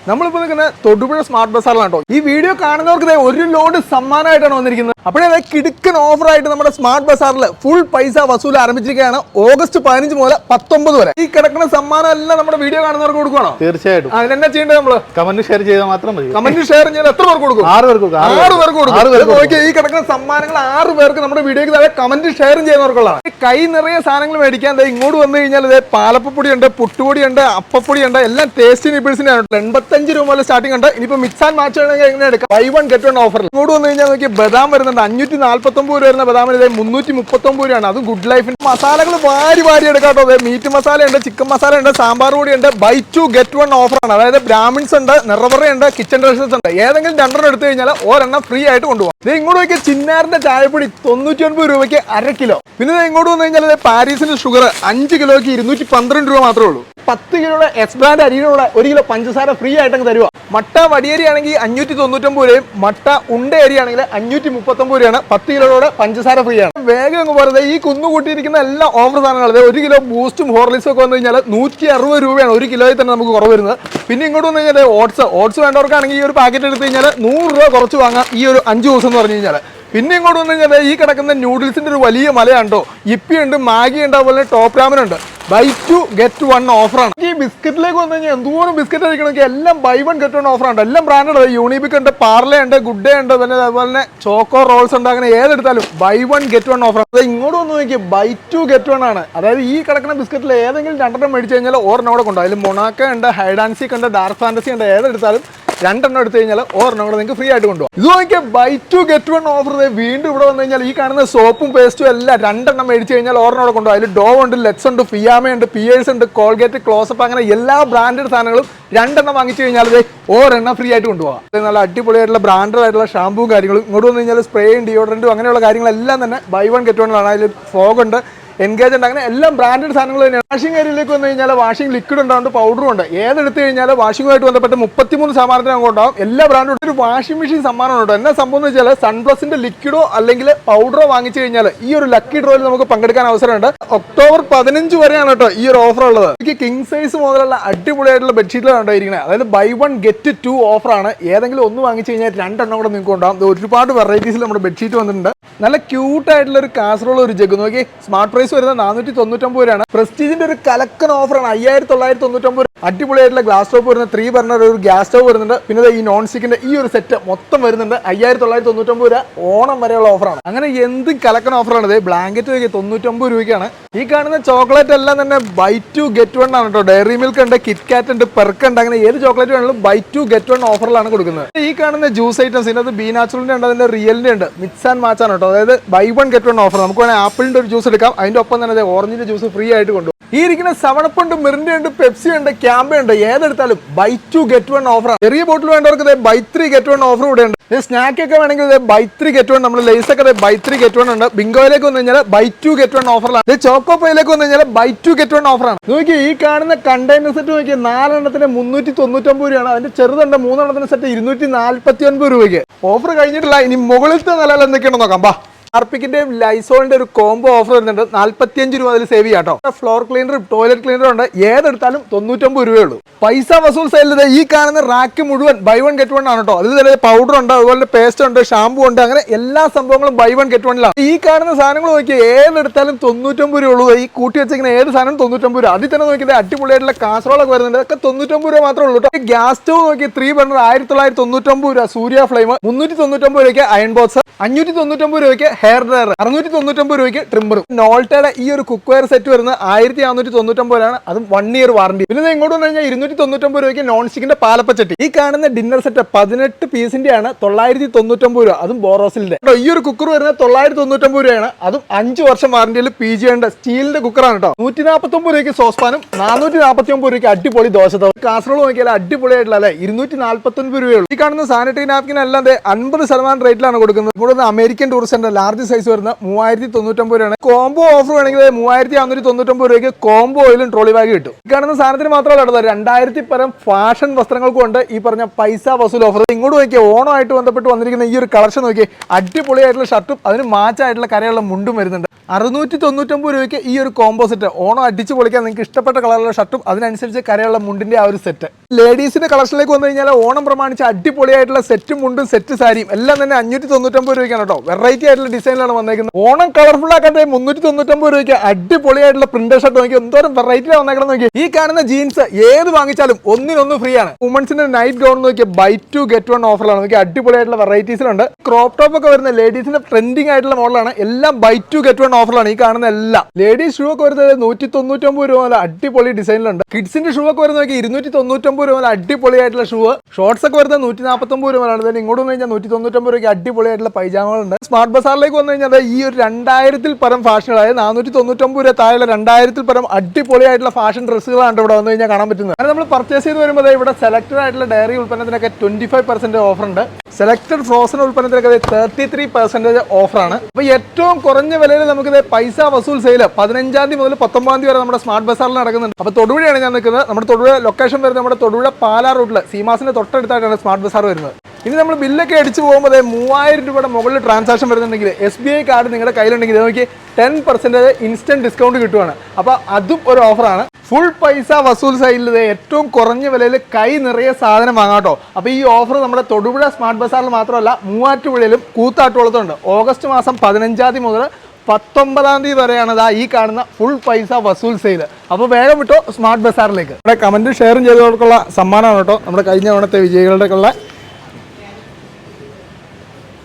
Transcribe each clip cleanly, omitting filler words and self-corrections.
നമ്മളിപ്പോൾ നിൽക്കുന്ന തൊടുപുഴ സ്മാർട്ട് ബസാറിലാണ് കേട്ടോ. ഈ വീഡിയോ കാണുന്നവർക്ക് ഒരു ലോഡ് സമ്മാനമായിട്ടാണ് വന്നിരിക്കുന്നത്. അപ്പോഴേ കിടുക്കൻ ഓഫറായിട്ട് നമ്മുടെ സ്മാർട്ട് ബസാറിൽ ഫുൾ പൈസ വസൂൽ ആരംഭിച്ചിരിക്കുകയാണ്. ഓഗസ്റ്റ് 15 മുതൽ 19 വരെ. ഈ കിടക്കുന്ന സമ്മാനം എല്ലാം നമ്മുടെ വീഡിയോ കാണുന്നവർക്ക് കൊടുക്കണോ? തീർച്ചയായിട്ടും. അതിനെന്താ ചെയ്യേണ്ടത്? നമ്മള് കമന്റ് ഷെയർ ചെയ്താൽ മാത്രം മതി. കമന്റ് ഷെയർ ചെയ്താൽ എത്ര പേർക്ക് കൊടുക്കും? 6 പേർക്ക് കൊടുക്കും. ഈ കിടക്കുന്ന സമ്മാനങ്ങൾ 6 പേർക്ക് നമ്മുടെ വീഡിയോക്ക് താഴെ കമന്റ് ഷെയർ ചെയ്യുന്നവർക്കുള്ളതാണ്. കൈ നിറയെ സാധനങ്ങൾ മേടിക്കാൻ ഇങ്ങോട്ട് വന്നു കഴിഞ്ഞാൽ പാലപ്പൊടിയുണ്ട്, പുട്ടുപൊടിയുണ്ട്, അപ്പപ്പൊടിയുണ്ട്, എല്ലാം ടേസ്റ്റി നിപ്പിൾസിന്റെ ആണ്. 85 രൂപ മുതൽ സ്റ്റാർട്ടിംഗ് ഉണ്ട്. ഇനിയിപ്പോ മിക്സ് ആൻഡ് മാച്ച് വേണമെങ്കിൽ എങ്ങനെ എടുക്കാം? ബൈ വൺ ഗെറ്റ് വൺ ഓഫറിൽ. ഇങ്ങോട്ട് വന്നു കഴിഞ്ഞാൽ നോക്കി ബദാം വരുന്നുണ്ട്. 549 രൂപ വരുന്ന ബദാമിന് 339 രൂപയാണ്. അതും ഗുഡ് ലൈഫിന്റെ മസാലകൾ വാരി എടുക്കാട്ടോ. മീറ്റ് മസാല ഉണ്ട്, ചിക്കൻ മസാല ഉണ്ട്, സാമ്പാർ പൊടി ഉണ്ട്. ബൈ 2 ഗെറ്റ് 1 ഓഫറാണ്. അതായത് ബ്രാഹ്മിൻസ് ഉണ്ട്, നിറവറയുണ്ട്, കിച്ചൺ ഡ്രഷസ് ഉണ്ട്. ഏതെങ്കിലും 2 എടുത്തു കഴിഞ്ഞാൽ ഒരെണ്ണം ഫ്രീ ആയിട്ട് കൊണ്ടുപോകാം. ഇത് ഇങ്ങോട്ട് നോക്കിയാൽ ചിന്നാറിന്റെ ചായപ്പൊടി 99 രൂപയ്ക്ക് 1/2 കിലോ. പിന്നെ ഇങ്ങോട്ട് വന്നു കഴിഞ്ഞാൽ പാരീസിന്റെ ഷുഗർ 5 കിലോയ്ക്ക് 212 രൂപ മാത്രമേ ഉള്ളൂ. 10 കിലോയുടെ എക്സ് ബ്രാൻഡ് അരിയിലുള്ള 1 കിലോ പഞ്ചസാര ഫ്രീ ആയിട്ടങ്ങ് തരുക. മട്ട വടിയരി ആണെങ്കിൽ 599 രൂപയും മട്ട ഉണ്ട അരി ആണെങ്കിൽ 539 രൂപയാണ്. 10 കിലോയുടെ പഞ്ചസാര ഫ്രീ ആണ്. വേഗം അങ്ങ് പറയുന്നത് ഈ കുന്നുകൂട്ടിയിരിക്കുന്ന എല്ലാ ഓഫർ സാധനങ്ങൾ 1 കിലോ ബൂസ്റ്റും ഹോർലിക്സും ഒക്കെ വന്നു കഴിഞ്ഞാൽ 160 രൂപയാണ് 1 കിലോയിൽ തന്നെ നമുക്ക് കുറവ് വരുന്നത്. പിന്നെ ഇങ്ങോട്ട് വന്നു കഴിഞ്ഞാൽ ഓട്സ് വേണ്ടവർക്കാണെങ്കിൽ ഈ ഒരു പാക്കറ്റ് എടുത്തു കഴിഞ്ഞാൽ 100 രൂപ കുറച്ച് വാങ്ങാം ഈ ഒരു 5 ദിവസം എന്ന് പറഞ്ഞു കഴിഞ്ഞാൽ. പിന്നെ ഇങ്ങോട്ട് വന്നു കഴിഞ്ഞാൽ ഈ കിടക്കുന്ന നൂഡിൽസിന്റെ ഒരു വലിയ മലയാണ്ടോ. ഇപ്പി ഉണ്ട്, മാഗി ഉണ്ട്, അതുപോലെ ടോപ്പ് രാമൻ ഉണ്ട്. ബൈ 2 ഗെറ്റ് 1 ഓഫറാണ്. ഈ ബിസ്ക്കറ്റിലേക്ക് വന്നു കഴിഞ്ഞാൽ എന്തോരം ബിസ്ക്കറ്റ് കഴിക്കണമെങ്കിൽ എല്ലാം ബൈ 1 ഗെറ്റ് 1 ഓഫറാണ്. എല്ലാം ബ്രാൻഡ് യൂണിബിക് ഉണ്ട്, പാർലെ ഉണ്ട്, ഗുഡ് ഡേ ഉണ്ട്, പിന്നെ അതുപോലെ തന്നെ ചോക്കോ റോൾസ് ഉണ്ട്. അങ്ങനെ ഏതെടുത്താലും ബൈ 1 ഗെറ്റ് 1 ഓഫറാണ്. അത് ഇങ്ങോട്ട് വന്ന് നോക്കിയാൽ ബൈ 2 ഗെറ്റ് 1 ആണ്. അതായത് ഈ കിടക്കുന്ന ബിസ്ക്കറ്റിൽ ഏതെങ്കിലും 2 മേടിച്ചു കഴിഞ്ഞാൽ ഒരെണ്ണം കൂടെ കൊണ്ടുപോകും. അതിൽ മൊണാക്ക ഉണ്ട്, ഹൈഡാൻസിക് ഉണ്ട്, ഡാർക്ക് ഫാന്റസി ഉണ്ട്. ഏതെടുത്താലും 2 എടുത്തു കഴിഞ്ഞാൽ ഒരെണ്ണം കൂടെ നിങ്ങൾക്ക് ഫ്രീ ആയിട്ട് കൊണ്ടുപോകും. ഇത് നോക്കിയാൽ ബൈ 2 ഗെറ്റ് 1 ഓഫർ. വീണ്ടും ഇവിടെ വന്നു കഴിഞ്ഞാൽ ഈ കാണുന്ന സോപ്പും പേസ്റ്റും എല്ലാം 2 മേടിച്ചു കഴിഞ്ഞാൽ ഒരെണ്ണം കൂടെ കൊണ്ടുപോകും. അതിൽ ഡോ ഉണ്ട്, ലെറ്റ്സ് ഉണ്ട്, ഫിയാമ ഉണ്ട്, പിയേഴ്സ് ഉണ്ട്, കോൾഗേറ്റ്, ക്ലോസപ്പ്, അങ്ങനെ എല്ലാ ബ്രാൻഡഡ് സാധനങ്ങളും 2 വാങ്ങിച്ചു കഴിഞ്ഞാൽ ഒരെണ്ണം ഫ്രീ ആയിട്ട് കൊണ്ടുപോകാം. നല്ല അടിപൊളിയായിട്ടുള്ള ബ്രാൻഡഡ് ആയിട്ടുള്ള ഷാമ്പൂവും കാര്യങ്ങളും. ഇങ്ങോട്ട് വന്നു കഴിഞ്ഞാൽ സ്പ്രേയും ഡിയോഡറൻറ്റും അങ്ങനെയുള്ള കാര്യങ്ങളെല്ലാം തന്നെ ബൈ 1 ഗെറ്റ് 1 ആണ്. അതിൽ ഫോഗ് ഉണ്ട്, എൻഗേജ് ഉണ്ട്, അങ്ങനെ എല്ലാം ബ്രാൻഡഡ് സാധനങ്ങൾ തന്നെയാണ്. വാഷിംഗ് ഏരിയയിലേക്ക് വന്നു കഴിഞ്ഞാൽ വാഷിംഗ് ലിക്വിഡ് ഉണ്ടാവും, പൗഡറും ഉണ്ട്. ഏതെടുത്ത് കഴിഞ്ഞാൽ വാഷിംഗുമായിട്ട് ബന്ധപ്പെട്ട് 33% അങ്ങ് ഉണ്ടാവും. എല്ലാ ബ്രാൻഡും ഒരു വാഷിംഗ് മെഷീൻ സമ്മാനം ഉണ്ട്. എന്നാ സംഭവം എന്ന് വെച്ചാൽ സൺപ്ലസിന്റെ ലിക്വിഡോ അല്ലെങ്കിൽ പൗഡറോ വാങ്ങിച്ചു കഴിഞ്ഞാൽ ഈ ഒരു ലക്കി ഡ്രോയിൽ നമുക്ക് പങ്കെടുക്കാൻ അവസരമുണ്ട്. ഒക്ടോബർ 15 വരെയാണ് കേട്ടോ ഈ ഒരു ഓഫർ ഉള്ളത്. എനിക്ക് കിങ് സൈസ് മുതലുള്ള അടിപൊളിയായിട്ടുള്ള ബെഡ്ഷീറ്റുകളാണ് ഉണ്ടായിരിക്കുന്നത്. അതായത് ബൈ 1 ഗെറ്റ് 2 ഓഫറാണ്. ഏതെങ്കിലും ഒന്ന് വാങ്ങിച്ചു കഴിഞ്ഞാൽ 2 കൂടെ നിങ്ങൾക്ക് ഉണ്ടാവും. ഒരുപാട് വെറൈറ്റീസിൽ നമ്മുടെ ബെഡ്ഷീറ്റ് വന്നിട്ടുണ്ട്. നല്ല ക്യൂട്ടായിട്ടുള്ള ഒരു കാസറോൾ, ഒരു ജഗ്. നോക്കി സ്മാർട്ട് പ്രൈസ് വരുന്നത് 499 രൂപയാണ്. പ്രസ്റ്റീജിന്റെ ഒരു കലക്കൻ ഓഫറാണ് 5999. അടിപൊളിയായിട്ടുള്ള ഗ്ലാസ് ടോപ്പ് വരുന്ന 3 ബർണർ ഒരു ഗ്യാസ് സ്റ്റവ് വരുന്നുണ്ട്. പിന്നെ ഈ നോൺ സ്റ്റിക്കിന്റെ ഈ ഒരു സെറ്റ് മൊത്തം വരുന്നുണ്ട് 5999 രൂപ. ഓണം വരെയുള്ള ഓഫറാണ്. അങ്ങനെ എന്ത് കലക്കൻ ഓഫറാണ്. ഇത് ബ്ലാങ്കറ്റ് 99 രൂപയ്ക്കാണ്. ഈ കാണുന്ന ചോക്ലേറ്റ് എല്ലാം തന്നെ ബൈ 2 ഗെറ്റ് 1 ആണ് കേട്ടോ. ഡയറി മിൽക്ക് ഉണ്ട്, കിറ്റ്കാറ്റ് ഉണ്ട്, പെർക്ക് ഉണ്ട്. അങ്ങനെ ഏത് ചോക്ലേറ്റ് വേണമെങ്കിലും ബൈ 2 ഗെറ്റ് 1 ഓഫറിലാണ് കൊടുക്കുന്നത്. ഈ കാണുന്ന ജ്യൂസ് ഐറ്റംസ് ഇതിനകത്ത് ബി നാച്ചുറലിന്റെ ഉണ്ട്, അതിന്റെ റിയലിന്റെ ഉണ്ട്, മിക്സ് ആൻഡ് മാച്ച് ആണ് കേട്ടോ. അതായത് ബൈ 1 ഗെറ്റ് 1 ഓഫർ. നമുക്ക് വേണമെങ്കിൽ ആപ്പിളിന്റെ ഒരു ജ്യൂസ് എടുക്കാം. അതിന്റെ ഒപ്പം തന്നെ ഓറഞ്ചിന്റെ ജ്യൂസ് ഫ്രീ ആയിട്ട് കൊണ്ടുപോകും. ഈ ഇരിക്കുന്ന 7up ഉണ്ട്, മിറിൻഡ ഉണ്ട്, പെപ്സി ഉണ്ട്, ക്യാമ്പ ഉണ്ട്. ഏതെടുത്താലും ബൈ 2 ഗെറ്റ് 1 ഓഫറാണ്. ചെറിയ ബോട്ടിൽ വേണ്ടവർക്ക് ബൈ 3 ഗെറ്റ് 1 ഓഫർ ഇവിടെ ഉണ്ട്. സ്നാക്ക് ഒക്കെ വേണമെങ്കിൽ ബൈ 3 ഗെറ്റ് 1. നമ്മൾ ലേസ് ഒക്കെ ബൈ 3 ഗെറ്റ് 1 ഉണ്ട്. ബിങ്കോയിലേക്ക് വന്നു കഴിഞ്ഞാൽ ബൈ 2 ഗെറ്റ് 1 ഓഫറാണ്. ചോക്കോപ്പയിലേക്ക് വന്നു കഴിഞ്ഞാൽ ബൈ 2 ഗെറ്റ് 1 ഓഫറാണ്. നോക്കി ഈ കാണുന്ന കണ്ടെയ്നർ സെറ്റ് നോക്കി 4 എണ്ണത്തിന് 399 രൂപയാണ്. അതിന്റെ ചെറുതുണ്ട് 3 എണ്ണത്തിന് സെറ്റ് 249 രൂപയ്ക്ക്. ഓഫർ കഴിഞ്ഞിട്ടില്ല. ഇനി മുകളിലത്തെ നിലയിൽ എന്തൊക്കെയാണെന്ന് നോക്കാം. ബാ ഹാർപ്പിക്കിന്റെയും ലൈസോളിന്റെ ഒരു കോംബോ ഓഫർ വരുന്നുണ്ട്. 45 രൂപ അതിൽ സേവ് ചെയ്യാം കേട്ടോ. ഫ്ലോർ ക്ലീനറും ടോയ്ലറ്റ് ക്ലീനറും ഉണ്ട്. ഏതെടുത്താലും 99 രൂപയുള്ളൂ. പൈസ വസൂൽ സെയിലിൽ ഈ കാണുന്ന റാക്ക് മുഴുവൻ ബൈ 1 ഗെറ്റ് 1 ആണ് കേട്ടോ. അതിൽ തന്നെ പൗഡർ ഉണ്ട്, അതുപോലെ പേസ്റ്റ് ഉണ്ട്, ഷാമ്പൂ ഉണ്ട്. അങ്ങനെ എല്ലാ സംഭവങ്ങളും ബൈ 1 ഗെറ്റ് 1 ലാണ്. ഈ കാണുന്ന സാധനങ്ങൾ നോക്കിയാൽ ഏതെടുത്താലും 99 രൂപയുള്ളൂ. ഈ കൂട്ടി വെച്ചിരിക്കുന്ന ഏത് സാധനം 99 രൂപ. അതിൽ തന്നെ നോക്കിയാൽ അടിപൊളിയായിട്ടുള്ള കാസറോളൊക്കെ വരുന്നുണ്ട്. അതൊക്കെ 99 രൂപ മാത്രമേ ഉള്ളൂ കേട്ടോ. ഗ്യാസ് സ്റ്റവ് നോക്കി 3 ബർണർ 1999 രൂപ. സൂര്യ ഫ്ലെയിം 399 രൂപയ്ക്ക് അയൺ ബോക്സ്, 599 രൂപയ്ക്ക് ഹെയർ ഡ്രയർ, 699 രൂപയ്ക്ക് ട്രിമ്മറും. നോൾട്ടയുടെ ഈ ഒരു കുക്ക് വെയർ സെറ്റ് വരുന്നത് 1499 ആണ്. അതും 1 ഇയർ വാറണ്ടി. പിന്നെ ഇങ്ങോട്ട് വന്നു കഴിഞ്ഞാൽ 299 രൂപയ്ക്ക് നോൺ സ്റ്റിക്കിന്റെ പാലപ്പച്ചട്ടി. ഈ കാണുന്ന ഡിന്നർ സെറ്റ് 18 പീസിന്റെ ആണ് 999 രൂപ. അതും ബോറോസിലിന്റെ. ഈ ഒരു കുക്കർ വരുന്നത് 999 രൂപയാണ്. അതും 5 വർഷം വാറണ്ടിയിൽ PG ഉണ്ട്. സ്റ്റീലിന്റെ കുക്കറാണ് കേട്ടോ. 149 രൂപയ്ക്ക് സോസ്പാനും 449 രൂപയ്ക്ക് അടിപൊളി ദോശത്തവ. കാസറോൾ നോക്കിയാൽ അടിപൊളിയായിട്ടുള്ള അല്ലെ 249 രൂപയുള്ളൂ. ഈ കാണുന്ന സാനിറ്ററി നാപ്കിൻ എല്ലാം 50% റേറ്റിലാണ് കൊടുക്കുന്നത്. ഇവിടെ നിന്ന് അമേരിക്കൻ ടൂറിസ്റ്റിന്റെ ലാർജ് സൈസ് വരുന്ന 3099 രൂപയാണ്. കോംബോ ഓഫർ വേണമെങ്കിൽ 3699 രൂപയ്ക്ക് കോംബോ ഓയിലും ട്രോളി ബാഗ് കിട്ടും. ഈ കാണുന്ന സാധനത്തിന് മാത്രമല്ല കേട്ടോ, 2000 പരം ഫാഷൻ വസ്ത്രങ്ങൾക്കും ഉണ്ട് ഈ പറഞ്ഞ പൈസ വസൂൽ ഓഫർ. ഇങ്ങോട്ട് നോക്കിയാൽ ഓണമായിട്ട് ബന്ധപ്പെട്ട് വന്നിരിക്കുന്ന ഈ ഒരു കളക്ഷൻ നോക്കിയാൽ അടിപൊളിയായിട്ടുള്ള ഷർട്ടും അതിന് മാച്ചായിട്ടുള്ള കരയുള്ള മുണ്ടും വരുന്നുണ്ട്. 699 രൂപയ്ക്ക് ഈ ഒരു കോംബോ സെറ്റ്. ഓണം അടിച്ചു പൊളിക്കാൻ നിങ്ങൾക്ക് ഇഷ്ടപ്പെട്ട കളറുള്ള ഷർട്ടും അതിനനുസരിച്ച് കരയുള്ള മുണ്ടിന്റെ ആ ഒരു സെറ്റ്. ലേഡീസിന്റെ കളക്ഷനിലേക്ക് വന്നു കഴിഞ്ഞാൽ ഓണം പ്രമാണിച്ച് അടിപൊളിയായിട്ടുള്ള സെറ്റും മുണ്ടും സെറ്റ് സാരിയും എല്ലാം തന്നെ 599 രൂപയ്ക്കാണ് കേട്ടോ. വെറൈറ്റി ആയിട്ടുള്ള ഡിസൈനിലാണ് വന്നേക്കുന്നത്. ഓണം കളർഫുൾ ആക്കട്ടെ 399 രൂപയ്ക്ക് അടിപൊളിയായിട്ടുള്ള പ്രിന്റ് ഷർട്ട് നോക്കി എന്തോരം വെറൈറ്റിയാണ് വന്നേക്കണം നോക്കി. ഈ കാണുന്ന ജീൻസ് ഏത് വാങ്ങിച്ചാലും ഒന്നിനൊന്ന് ഫ്രീ ആണ്. വുമൻസിന്റെ നൈറ്റ് ഗൗൺ നോക്കിയാൽ ബൈ 2 get 1 ഓഫറിലാണ് നോക്കി. അടിപൊളിയായിട്ടുള്ള വെറൈറ്റീസിലുണ്ട്. ക്രോപ്പ് ടോപ്പ് ഒക്കെ വരുന്ന ലേഡീസിന്റെ ട്രെൻഡിങ് ആയിട്ടുള്ള മോഡലാണ്. എല്ലാം ബൈ 2 get 1 ഓഫറിലാണ് ഈ കാണുന്ന എല്ലാം. ലേഡീസ് ഷൂ ഒക്കെ വരുന്നത് 199 രൂപ മുതൽ അടിപൊളി ഡിസൈനിലുണ്ട്. കിഡ്സിന്റെ ഷൂ ഒക്കെ വരുന്നത് 299 രൂപ മുതൽ അടിപൊളിയായിട്ടുള്ള ഷൂ. ഷോർട്സ് ഒക്കെ വരുന്നത് 149 രൂപ മുതലാണ്. ഇങ്ങോട്ട് വന്നു കഴിഞ്ഞാൽ 199 രൂപയ്ക്ക് അടിപൊളിയായിട്ടുള്ള പൈജാമകളുണ്ട്. സ്മാർട്ട് ബസാറിലേക്ക് വന്നു കഴിഞ്ഞാൽ ഈ ഒരു 2000 പരം ഫാഷനുകളായ 499 രൂപ താഴെ 2000 പരം അടിപൊളിയായിട്ടുള്ള ഫാഷൻ ഡ്രസ്സുകളാണ് ഇവിടെ വന്നു കഴിഞ്ഞാൽ കാണാൻ പറ്റുന്നത്. അങ്ങനെ നമ്മൾ പർച്ചേസ് ചെയ്ത് വരുമ്പോൾ ഇവിടെ സെലക്ടഡ് ആയിട്ടുള്ള ഡയറി ഉൽപ്പന്നത്തിനൊക്കെ 25% ഓഫർ ഉണ്ട്. സെലക്ടഡ് ഫ്രോസൺ ഉൽപ്പന്നത്തിനൊക്കെ 33% ഓഫറാണ്. അപ്പോൾ ഏറ്റവും കുറഞ്ഞ വിലയിൽ നമുക്ക് പൈസ വസൂൽ സെയിൽ 15 തീയതി മുതൽ 19 തീയതി വരെ നമ്മുടെ സ്മാർട്ട് ബസാറിൽ നടക്കുന്നുണ്ട്. അപ്പോൾ തൊടുപുഴയാണ് ഞാൻ നിൽക്കുന്നത്. നമ്മുടെ തൊടുപുഴ ലൊക്കേഷൻ വരുന്നത് നമ്മുടെ തൊടുപുഴ പാലാ റൂട്ടിൽ സീമാസിന്റെ തൊട്ടടുത്തായിട്ടാണ് സ്മാർട്ട് ബസാർ വരുന്നത്. ഇനി നമ്മൾ ബില്ലൊക്കെ അടിച്ച് പോകുമ്പോൾ 3000 രൂപയുടെ മുകളിൽ ട്രാൻസാക്ഷൻ വരുന്നുണ്ടെങ്കിൽ SBI കാർഡ് നിങ്ങളുടെ കയ്യിലുണ്ടെങ്കിൽ നോക്കി 10% ഇൻസ്റ്റന്റ് ഡിസ്കൗണ്ട് കിട്ടുവാണ്. അപ്പോൾ അതും ഒരു ഓഫറാണ്. ഫുൾ പൈസ വസൂൽ സൈഡിൽ ഏറ്റവും കുറഞ്ഞ വിലയിൽ കൈ നിറയെ സാധനം വാങ്ങാട്ടോ. അപ്പോൾ ഈ ഓഫർ നമ്മുടെ തൊടുപുഴ സ്മാർട്ട് ബസാറിൽ മാത്രമല്ല മൂവാറ്റുപുഴയിലും കൂത്താട്ടുകുളത്തുണ്ട്. ഓഗസ്റ്റ് മാസം 15 തീയതി മുതൽ 19 തീയതി വരെയാണ് ഈ കാണുന്ന ഫുൾ പൈസ വസൂൽ സെയിൽ. അപ്പോൾ വേഗം വിട്ടോ സ്മാർട്ട് ബസാറിലേക്ക്. നമ്മുടെ കമൻറ്റ് ഷെയറും ചെയ്തവർക്കുള്ള സമ്മാനമാണ് കേട്ടോ നമ്മുടെ കഴിഞ്ഞ ഓണത്തെ വിജയികളുടെ ഉള്ള.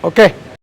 ഓക്കെ.